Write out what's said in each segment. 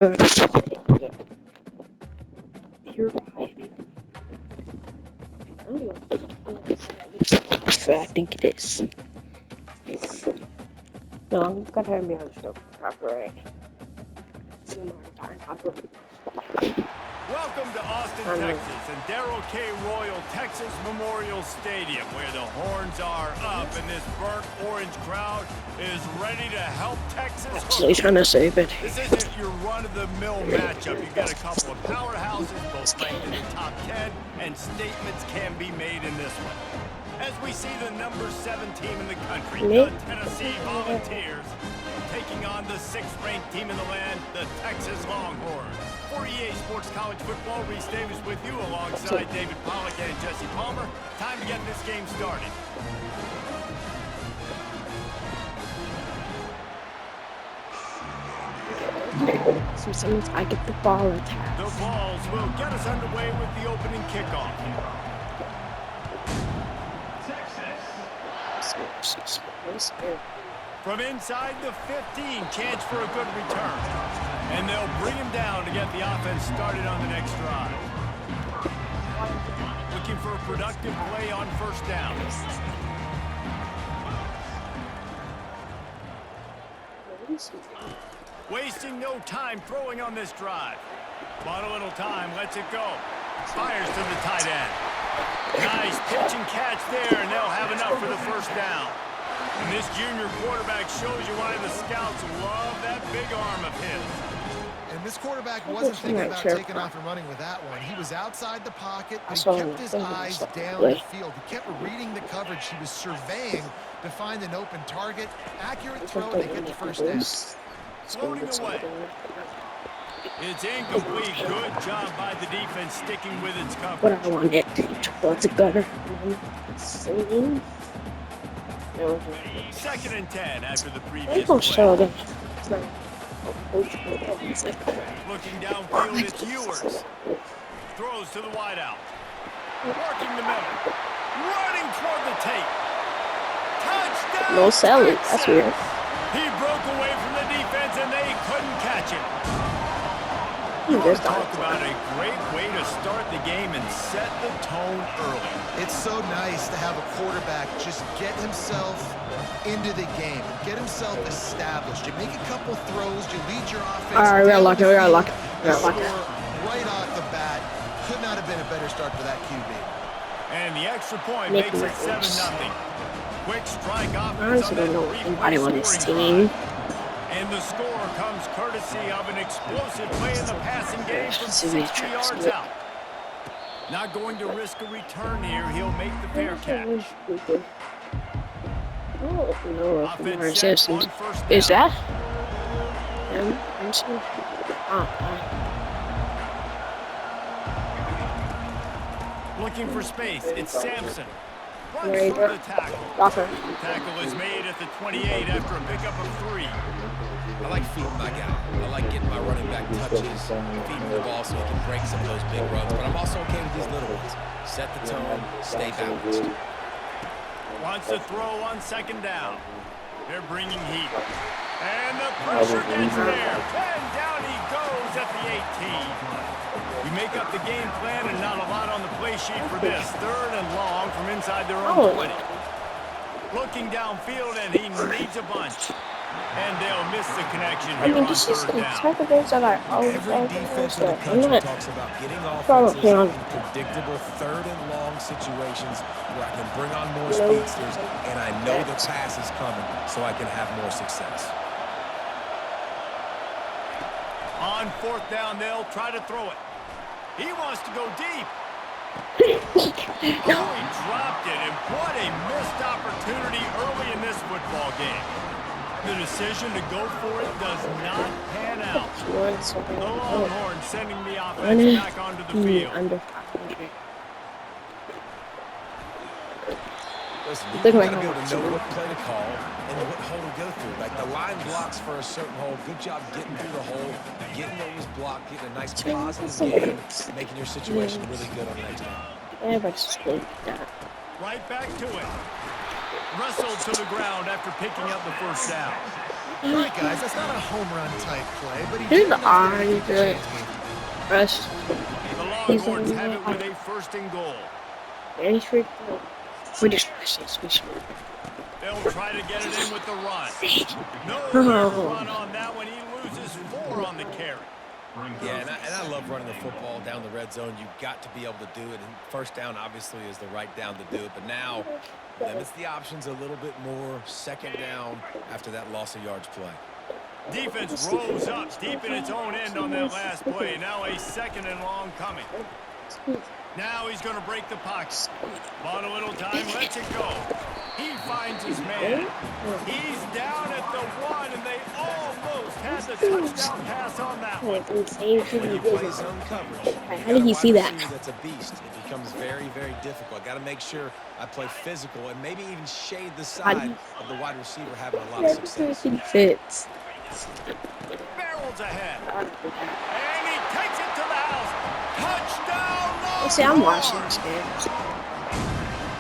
You're right. I think it is. No, I'm gonna be on the copyright. Welcome to Austin, Texas, and Darrell K. Royal Texas Memorial Stadium, where the horns are up and this burnt orange crowd is ready to help Texas. Actually, trying to save it. This isn't your run-of-the-mill matchup. You've got a couple of powerhouses, both ranked in the top 10, and statements can be made in this one. As we see the number 7 team in the country, the Tennessee Volunteers, taking on the 6th-ranked team in the land, the Texas Longhorns. For EA Sports College Football, Reese Davis with you alongside David Pollack and Jesse Palmer. Time to get this game started. Sometimes I get the ball attack. The balls will get us underway with the opening kickoff. From inside the 15, chance for a good return. And they'll bring him down to get the offense started on the next drive. Looking for a productive play on first down. Wasting no time throwing on this drive. Bought a little time, lets it go. Fires to the tight end. Nice pitch and catch there, and they'll have enough for the first down. And this junior quarterback shows you why the scouts love that big arm of his. And this quarterback wasn't thinking about taking off and running with that one. He was outside the pocket, but he kept his eyes down the field. He kept reading the coverage. He was surveying to find an open target. Accurate throw, and they get the first down. Floating away. It's incomplete. Good job by the defense sticking with its coverage. But I want it towards the gutter. Second and 10 after the previous Don't show play. them. Looking downfield, it's Ewers. Throws to the wideout. Working the middle. Running toward the tape. Touchdown! No selling. That's weird. He broke away from the defense and they couldn't catch him. Talk about a great way to start the game and set the tone early. It's so nice to have a quarterback just get himself into the game, get himself established. You make a couple throws, you lead your offense. All right, we got lucky. Right off the bat. Could not have been a better start for that QB. And the extra point makes it 7-0. Quick strike offense on that anybody on this team. And the score comes courtesy of an explosive play in the passing game from 60 yards out. Not going to risk a return here. He'll make the fair catch. Oh, no, Offense set on first down. Is that? Looking for space. It's Sampson. Runs for the tackle. Tackle is made at the 28 after a pickup of 3. I like feeding my guy. I like getting my running back touches, feeding the ball so he can break some of those big runs. But I'm also okay with these little ones. Set the tone, stay balanced. Wants to throw on second down. They're bringing heat. And the pressure gets there. And down he goes at the 18. You make up the game plan and not a lot on the play sheet for this. Third and long from inside their own 20. Looking downfield, and he needs a bunch. And they'll miss the connection here on third down. Every defense in the country talks about getting offenses in predictable third and long situations where I can bring on more speedsters, and I know the pass is coming, so I can have more success. On fourth down, they'll try to throw it. He wants to go deep. Oh, he dropped it, and what a missed opportunity early in this football game. The decision to go for it does not pan out. The Longhorns sending the offense back onto the field. Listen, you got to be able to know what play to call and what hole to go through. Like the line blocks for a certain hole. Good job getting through the hole, getting what was blocked, getting a nice positive game, making your situation really good on the next down. Right back to it. Wrestled to the ground after picking up the first down. All right, guys, that's not a home run type play, but he Here's did the enough there to eye, keep the the chains moving. rush. The He's Longhorns on have it the with a 1st and goal. very strict. We just switch. They'll try to get it in with the run. No run on that one. He loses 4 on the carry. Yeah, and I love running the football down the red zone. You've got to be able to do it. And first down, obviously, is the right down to do it. But now, limits the options a little bit more. 2nd down after that loss of yards play. Defense rolls up deep in its own end on that last play. Now a 2nd and long coming. Now he's going to break the pocket. Bought a little time, lets it go. He finds his man. He's down at the 1, and they almost had the touchdown pass on that one. When you play zone coverage, How did he see that? That's a beast. It becomes very, very difficult. I got to make sure I play physical and maybe even shade the side of the wide receiver having a lot of success. He fits. Barrels ahead. And he takes it to the house. Touchdown, Longhorns! See, I'm watching this game.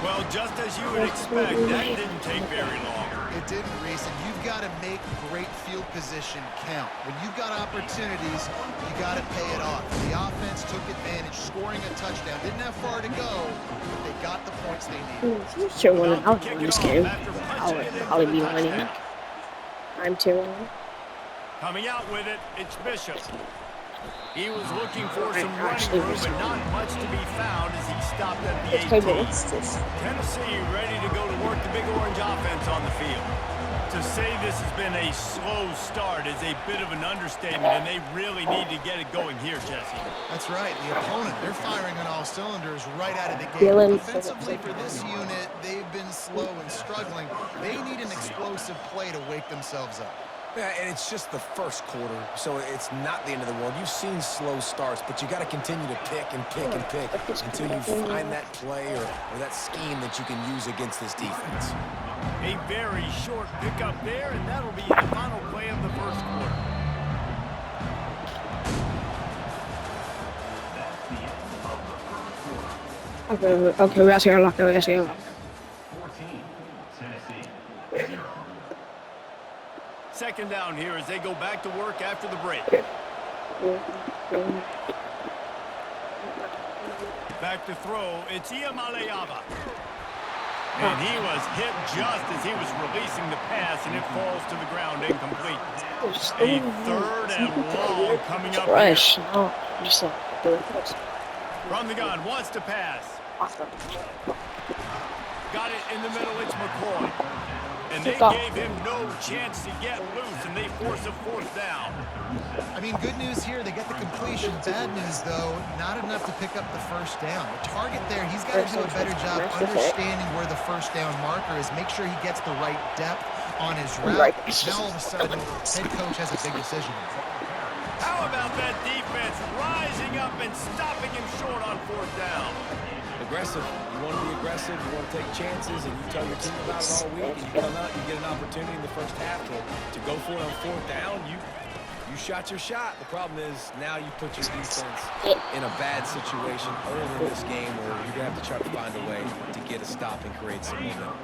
Well, just as you would expect, that didn't take very long. It didn't, Reese, and you've got to make great field position count. When you've got opportunities, you got to pay it off. The offense took advantage, scoring a touchdown. Didn't have far to go, but they got the points they needed. I'm sure I'll win this game. I'll probably be winning. I'm 2-1. Coming out with it, it's Bishop. He was looking for some running room, but not much to be found as he stopped at the 18. Tennessee ready to go to work the Big Orange offense on the field. To say this has been a slow start is a bit of an understatement, and they really need to get it going here, Jesse. That's right. The opponent, they're firing on all cylinders right out of the gate. Offensively for this unit, they've been slow and struggling. They need an explosive play to wake themselves up. Yeah, and it's just the first quarter, so it's not the end of the world. You've seen slow starts, but you got to continue to pick until you find that play or that scheme that you can use against this defense. A very short pickup there, and that'll be the final play of the first quarter. Okay, we actually unlocked it. 2nd down here as they go back to work after the break. Back to throw, it's Iamaleava. And he was hit just as he was releasing the pass, and it falls to the ground incomplete. A 3rd and long coming up here. From the gun, wants to pass. Got it in the middle, it's McCoy. And they gave him no chance to get loose, and they force a 4th down. I mean, good news here, they get the completion. Bad news, though, not enough to pick up the 1st down. The target there, he's got to do a better job understanding where the 1st down marker is, make sure he gets the right depth on his route. Now, all of a sudden, head coach has a big decision. How about that defense rising up and stopping him short on 4th down? Aggressive. You want to be aggressive, you want to take chances, and you tell your team about it all week, and you come out, you get an opportunity in the first half to go for it on 4th down. You shot your shot. The problem is now you put your defense in a bad situation early in this game where you're going to have to try to find a way to get a stop and create some momentum.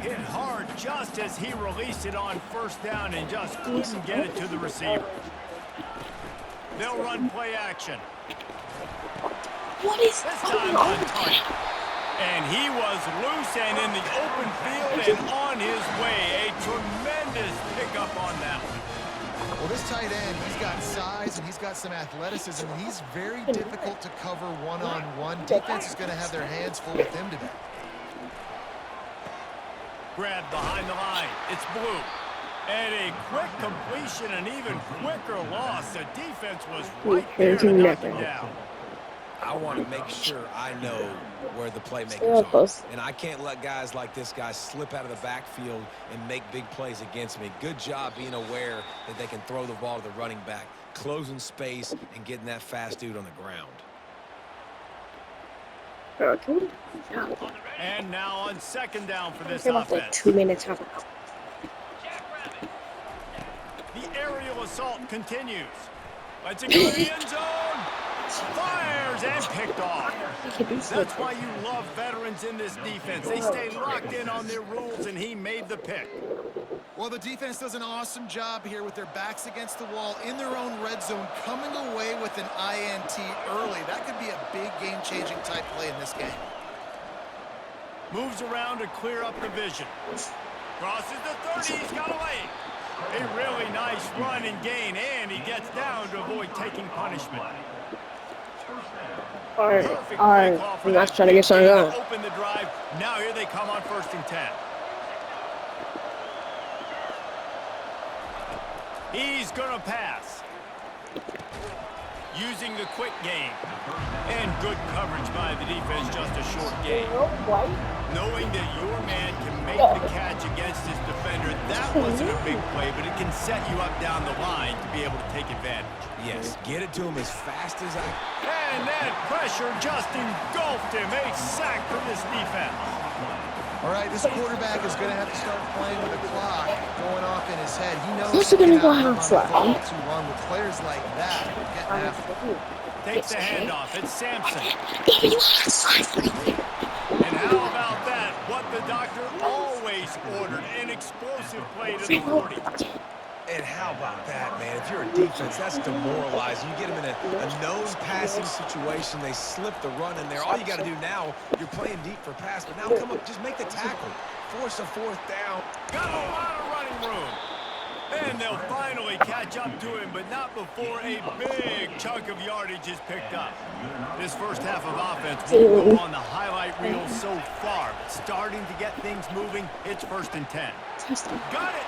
Hit hard just as he released it on 1st down and just couldn't get it to the receiver. They'll run play action. What is this time untouched? And he was loose and in the open field and on his way. A tremendous pickup on that one. Well, this tight end, he's got size and he's got some athleticism. He's very difficult to cover one-on-one. Defense is going to have their hands full with him today. Grabbed behind the line. It's Blue. And a quick completion, an even quicker loss. The defense was right there to knock him down. I want to make sure I know where the playmakers are. And I can't let guys like this guy slip out of the backfield and make big plays against me. Good job being aware that they can throw the ball to the running back, closing space, and getting that fast dude on the ground. And now on 2nd down for this offense. Like 2 minutes. The aerial assault continues. Let's go to the end zone. Fires and picked off. That's why you love veterans in this defense. They stay locked in on their rules, and he made the pick. Well, the defense does an awesome job here with their backs against the wall in their own red zone, coming away with an INT early. That could be a big game-changing type play in this game. Moves around to clear up the vision. Crosses the 30, he's got away. A really nice run and gain, and he gets down to avoid taking punishment. All right. I'm not trying to get something going. Open the drive. Now here they come on 1st and 10. He's gonna pass. Using the quick game. And good coverage by the defense, just a short gain. Knowing that your man can make the catch against his defender, that wasn't a big play, but it can set you up down the line to be able to take advantage. Yes, get it to him as fast as I... And that pressure just engulfed him. A sack for this defense. All right, this quarterback is going to have to start playing with the clock going off in his head. He knows What's he gonna go have too long with players like that. Getting after it. Takes the handoff. It's Sampson. And how about that? What the doctor always ordered. An explosive play to the 40. And how about that, man? If you're a defense, that's demoralizing. You get them in a known passing situation. They slip the run in there. All you got to do now, you're playing deep for pass, but now come up, just make the tackle. Force a 4th down. Got a lot of running room. And they'll finally catch up to him, but not before a big chunk of yardage is picked up. This first half of offense will go on the highlight reel so far, but starting to get things moving. It's 1st and 10. Got it.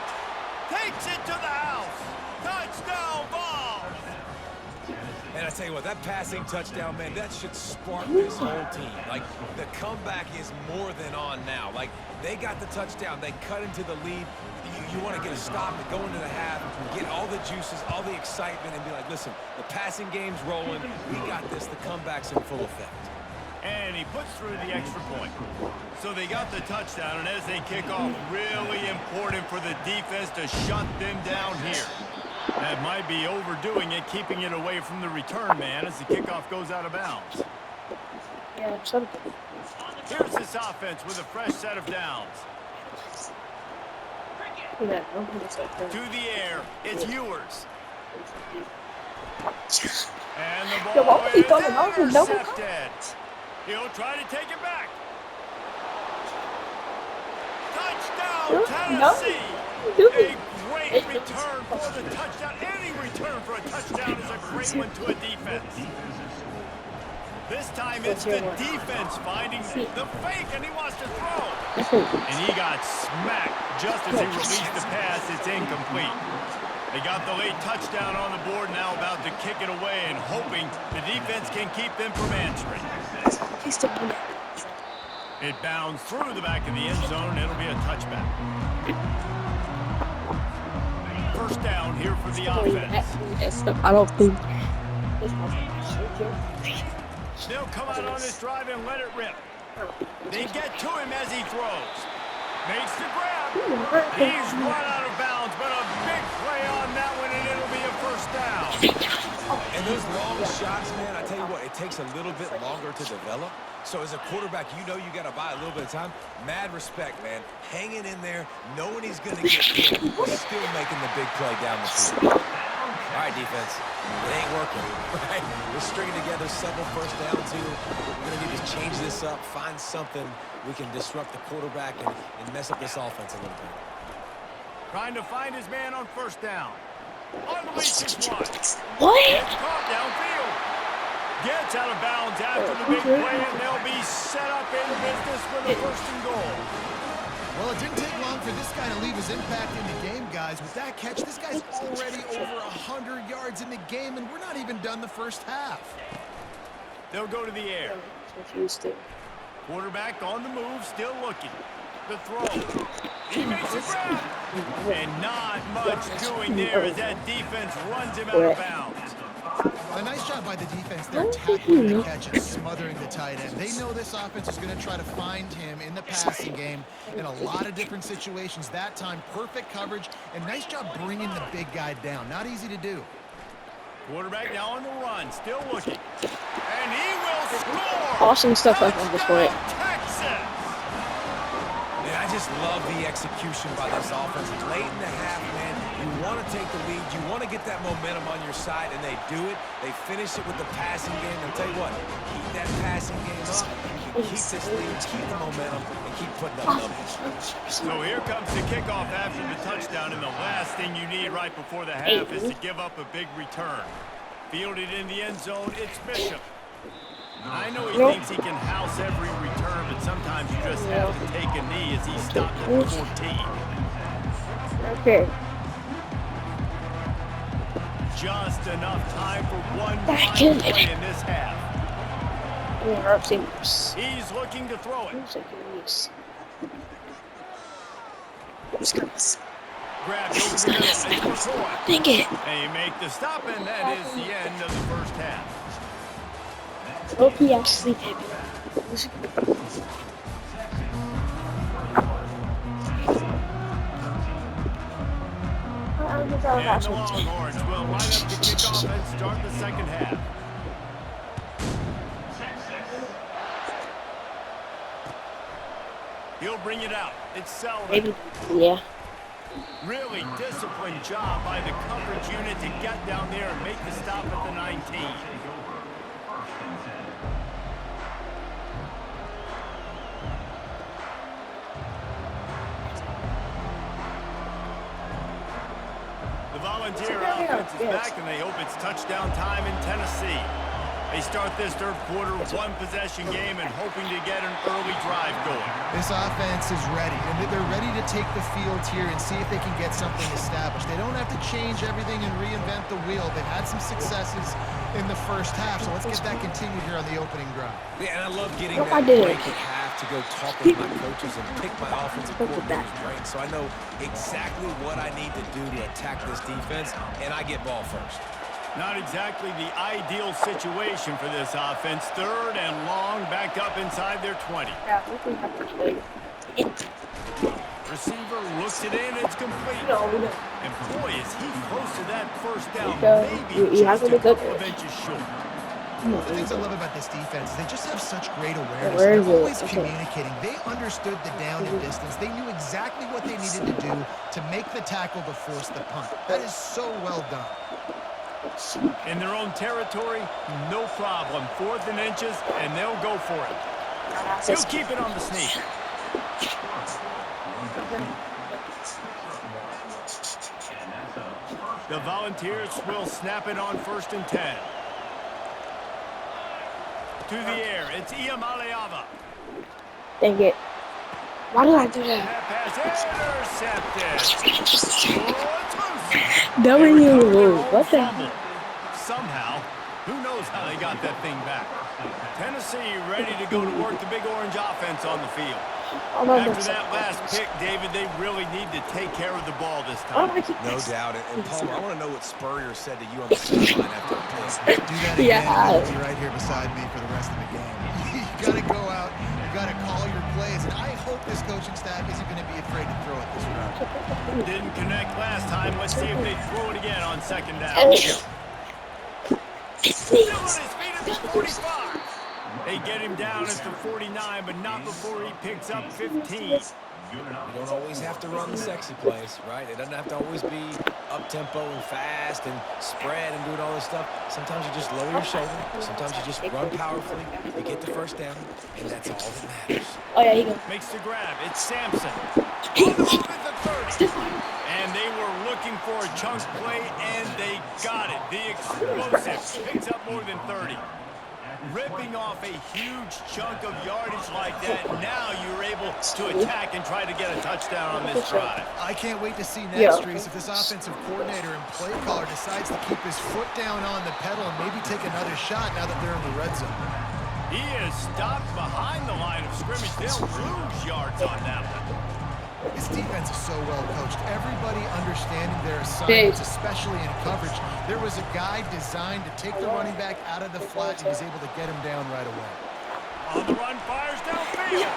Takes it to the house. Touchdown ball. And I tell you what, that passing touchdown, man, that should spark this whole team. Like, the comeback is more than on now. Like, they got the touchdown. They cut into the lead. You want to get a stop and go into the half, get all the juices, all the excitement, and be like, listen, the passing game's rolling. We got this. The comeback's in full effect. And he puts through the extra point. So they got the touchdown, and as they kick off, really important for the defense to shut them down here. That might be overdoing it, keeping it away from the return man as the kickoff goes out of bounds. Yeah, something. Here's this offense with a fresh set of downs. To the air, it's Ewers. And the ball is intercepted. He'll try to take it back. Touchdown, Tennessee. A great return for the touchdown. Any return for a touchdown is a great one to a defense. This time it's the defense finding the fake, and he wants to throw. And he got smacked just as he released the pass. It's incomplete. They got the late touchdown on the board, now about to kick it away and hoping the defense can keep them from answering. It bounds through the back of the end zone, and it'll be a touchback. 1st down here for the offense. I don't think. They'll come out on this drive and let it rip. They get to him as he throws. Makes the grab. He's run out of bounds, but a big play on that one, and it'll be a 1st down. And those long shots, man, I tell you what, it takes a little bit longer to develop. So as a quarterback, you know you got to buy a little bit of time. Mad respect, man. Hanging in there, knowing he's going to get hit, but still making the big play down the field. All right, defense, it ain't working, right? We're stringing together several 1st downs here. We're going to need to change this up, find something we can disrupt the quarterback and mess up this offense a little bit. Trying to find his man on 1st down. On the reach is one. What? It's caught downfield. Gets out of bounds after the big play, and they'll be set up in business with a 1st and goal. Well, it didn't take long for this guy to leave his impact in the game, guys. With that catch, this guy's already over 100 yards in the game, and we're not even done the 1st half. They'll go to the air. Quarterback on the move, still looking. The throw. He makes a grab. And not much doing there as that defense runs him out of bounds. A nice job by the defense there, tackling the catch and smothering the tight end. They know this offense is going to try to find him in the passing game in a lot of different situations. That time, perfect coverage, and nice job bringing the big guy down. Not easy to do. Quarterback now on the run, still looking. And he will score! Awesome stuff like on this point. Texas! Man, I just love the execution by this offense. Late in the half, man, you want to take the lead. You want to get that momentum on your side, and they do it. They finish it with the passing game. I'll tell you what, keep that passing game up. You can keep this lead, keep the momentum, and keep putting up numbers. So here comes the kickoff after the touchdown, and the last thing you need right before the half is to give up a big return. Fielded in the end zone, it's Bishop. I know he thinks he can house every return, but sometimes you just have to take a knee as he stopped at the 14. Okay. Just enough time for one final play in this half. He's looking to throw it. Grabbed over the middle, it's McCoy. Dang it. They make the stop, and that is the end of the first half. Hope he actually did. And the Longhorns will line up to kick off and start the second half. He'll bring it out. It's Sullivan. Maybe, yeah. Really disciplined job by the coverage unit to get down there and make the stop at the 19. The Volunteer offense is back, and they hope it's touchdown time in Tennessee. They start this third quarter one-possession game and hoping to get an early drive going. This offense is ready, and they're ready to take the field here and see if they can get something established. They don't have to change everything and reinvent the wheel. They've had some successes in the first half, so let's get that continued here on the opening drive. Yeah, and I love getting that break at half to go talk with my coaches and pick my offensive coordinator's brain, so I know exactly what I need to do to attack this defense, and I get ball first. Not exactly the ideal situation for this offense. Third and long, back up inside their 20. Receiver looks it in, it's complete. And boy, is he close to that first down. Maybe just a couple of inches short. The things I love about this defense is they just have such great awareness. They're always communicating. They understood the down and distance. They knew exactly what they needed to do to make the tackle to force the punt. That is so well done. In their own territory, no problem. 4th and inches, and they'll go for it. He'll keep it on the sneak. The Volunteers will snap it on 1st and 10. To the air, it's Iamaleava. Dang it. Why did I do that? That pass intercepted. What the? Somehow, who knows how they got that thing back. Tennessee ready to go to work the Big Orange offense on the field. After that last pick, David, they really need to take care of the ball this time. No doubt. And Palmer, I want to know what Spurrier said to you on the sideline after the play. Do that again. You'll be right here beside me for the rest of the game. You got to go out. You got to call your plays. And I hope this coaching staff isn't going to be afraid to throw it this route. Didn't connect last time. Let's see if they throw it again on 2nd down. Still on his feet at the 45. They get him down at the 49, but not before he picks up 15. You don't always have to run the sexy plays, right? It doesn't have to always be up-tempo and fast and spread and doing all this stuff. Sometimes you just lower your shoulder. Sometimes you just run powerfully. You get the first down, and that's all that matters. Oh, yeah, he goes. Makes the grab. It's Sampson. On the move at the 30. And they were looking for a chunk play, and they got it. The explosive picks up more than 30. Ripping off a huge chunk of yardage like that, now you're able to attack and try to get a touchdown on this drive. I can't wait to see next, Reese, if this offensive coordinator and play caller decides to keep his foot down on the pedal and maybe take another shot now that they're in the red zone. He is stopped behind the line of scrimmage. They'll lose yards on that one. This defense is so well coached. Everybody understanding their assignments, especially in coverage. There was a guy designed to take the running back out of the flat. He was able to get him down right away. On the run, fires downfield.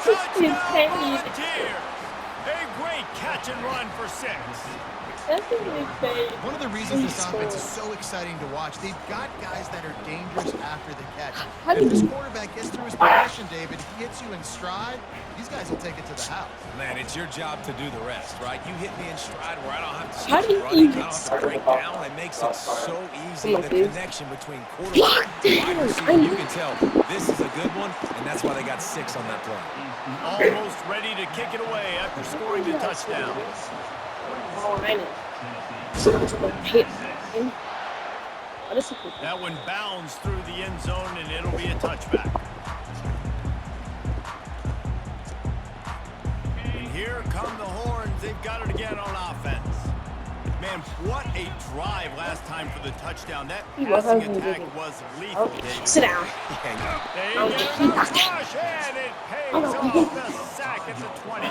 Touchdown, Volunteer. A great catch and run for 6. One of the reasons this offense is so exciting to watch, they've got guys that are dangerous after the catch. If this quarterback gets through his progression, David, he hits you in stride, these guys will take it to the house. Man, it's your job to do the rest, right? You hit me in stride where I don't have to How do start you running, I don't have to break down. It makes it so easy. Come on, The dude. connection between quarterback and wide receiver, you can tell this is a good one, and that's why they got 6 on that play. Almost ready to kick it away after scoring the touchdown. Oh, I know. That one bounds through the end zone, and it'll be a touchback. And here come the horns. They've got it again on offense. Man, what a drive last time for the touchdown. That passing attack was lethal, David. Sit down. They get a rush, and it pays off the sack at the 20.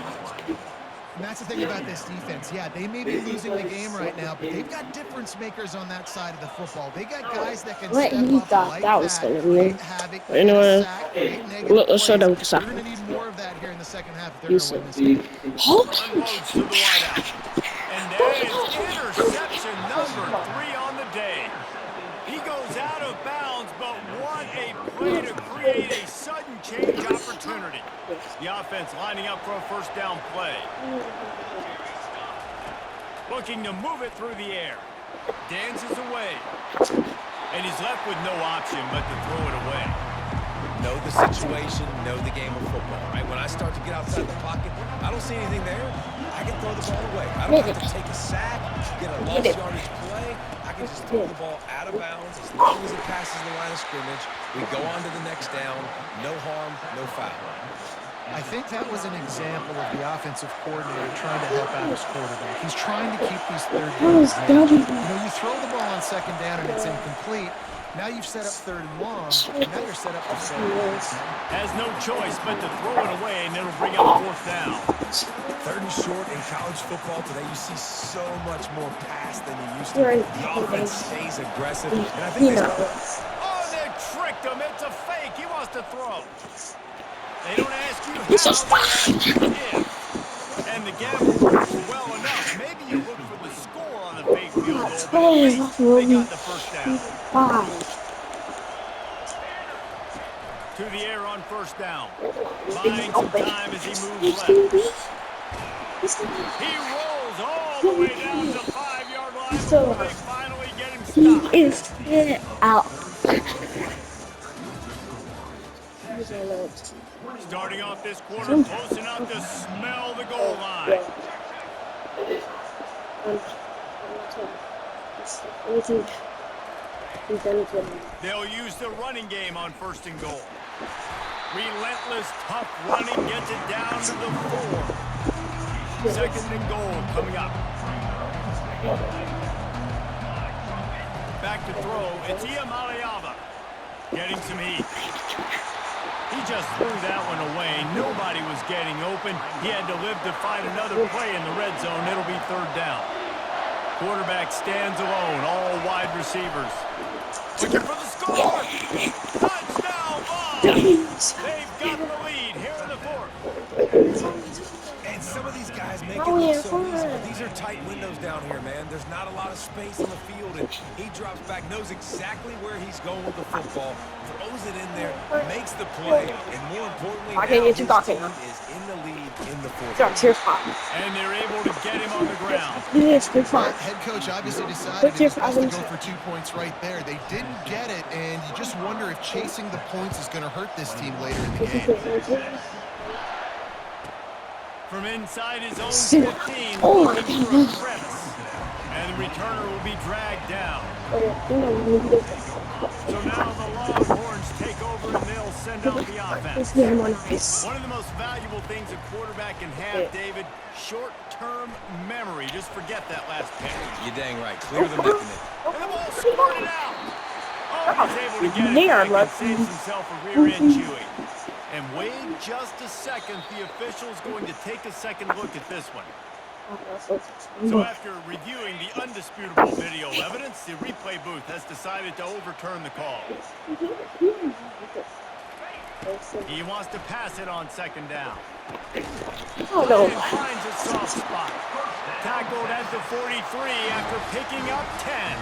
And that's the thing about this defense. Yeah, they may be losing the game right now, but they've got difference makers on that side of the football. They got guys that can step up like that, create havoc, Let's show them We're going to need more of that here in the second half if they're going to win this game. Unloads to the wideout. And that is interception number 3 on the day. He goes out of bounds, but what a play to create a sudden change opportunity. The offense lining up for a first down play. Looking to move it through the air. Dances away. And he's left with no option but to throw it away. Know the situation, know the game of football, right? When I start to get outside the pocket, I don't see anything there. I can throw the ball away. I don't have to take a sack, get a lost yardage play. I can just throw the ball out of bounds as long as it passes the line of scrimmage. We go on to the next down. No harm, no foul. I think that was an example of the offensive coordinator trying to help out his quarterback. He's trying to keep these third downs. You know, you throw the ball on second down and it's incomplete. Now you've set up 3rd and long, and now you're set up for 4th. Has no choice but to throw it away, and it'll bring up 4th down. 3rd and short in college football today, you see so much more pass than you used to. The offense stays aggressive, and I think Oh, they tricked him. It's a fake. He wants to throw. They don't ask you how, they ask you if. And the gamble works well enough. Maybe you look for the score on the fake field goal, but at least they got the first down. To the air on first down. Buying some time as he moves left. He rolls all the way down to the 5-yard line before they finally get him stopped. He is out. Starting off this quarter, close enough to smell the goal line. They'll use the running game on 1st and goal. Relentless, tough running gets it down to the 4. 2nd and goal coming up. Back to throw. It's Iamaleava getting some heat. He just threw that one away. Nobody was getting open. He had to live to find another play in the red zone. It'll be 3rd down. Quarterback stands alone, all wide receivers. Looking for the score! Touchdown ball! They've got the lead here in the 4th. And some of these guys make it look so easy, but these are tight windows down here, man. There's not a lot of space on the field, and he drops back, knows exactly where he's going with the football, throws it in there, makes the play, and more importantly, now his team is in the lead in the 4th. And they're able to get him on the ground. Head coach obviously decided it was best to go for 2 points right there. They didn't get it, and you just wonder if chasing the points is going to hurt this team later in the game. From inside his own 15, looking for a crevice. And the returner will be dragged down. So now the Longhorns take over and they'll send out the offense. One of the most valuable things a quarterback can have, David, short-term memory. Just forget that last pick. You're dang right. Clear the method. And the ball squirted out. Oh, he's able to get it back and saves himself a rear-end chewing. And wait just a second, the official's going to take a second look at this one. So after reviewing the undisputable video evidence, the replay booth has decided to overturn the call. He wants to pass it on second down. Oh no. And finds a soft spot. Tackled at the 43 after picking up 10.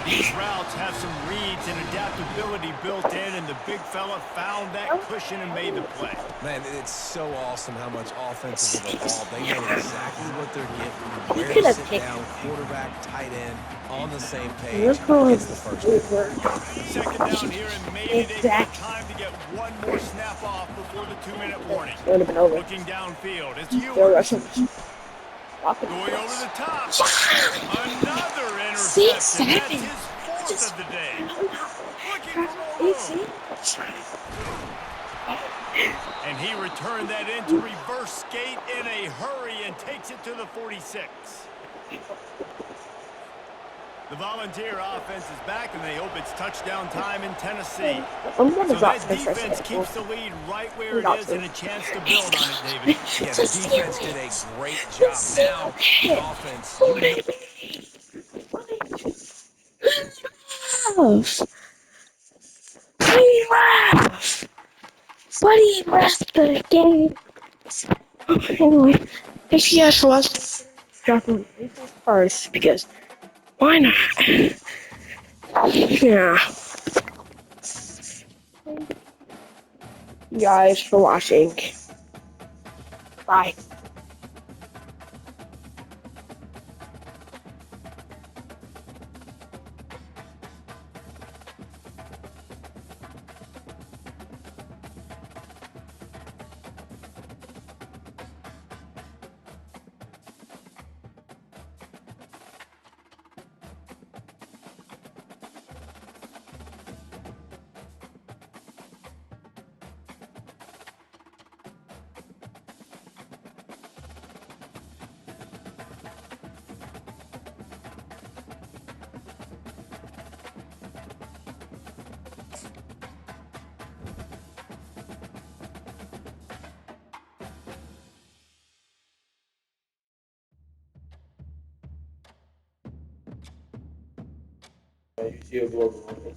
These routes have some reads and adaptability built in, and the big fella found that cushion and made the play. Man, it's so awesome how much offenses have evolved. They know exactly what they're getting, where could to have sit picked- down, quarterback, tight end, on the same page. You're going It's the first down. Second down here, and maybe they've got time to get one more snap off before the 2-minute warning. It would have been over. Looking downfield, it's They're Ewers. rushing. Going over the top. Another interception. 6, 7. That's his fourth of the day. Looking for more room. And he returned that into reverse skate in a hurry and takes it to the 46. The Volunteer offense is back, and they hope it's touchdown time in Tennessee. So that defense keeps the lead right where it is and a chance to build on it, David. Yeah, the defense did a great job. Now, the offense, Buddy left the game. Anyway, ACS was dropping first because why not? Yeah. Thank you guys for watching. Bye. YouTube logo.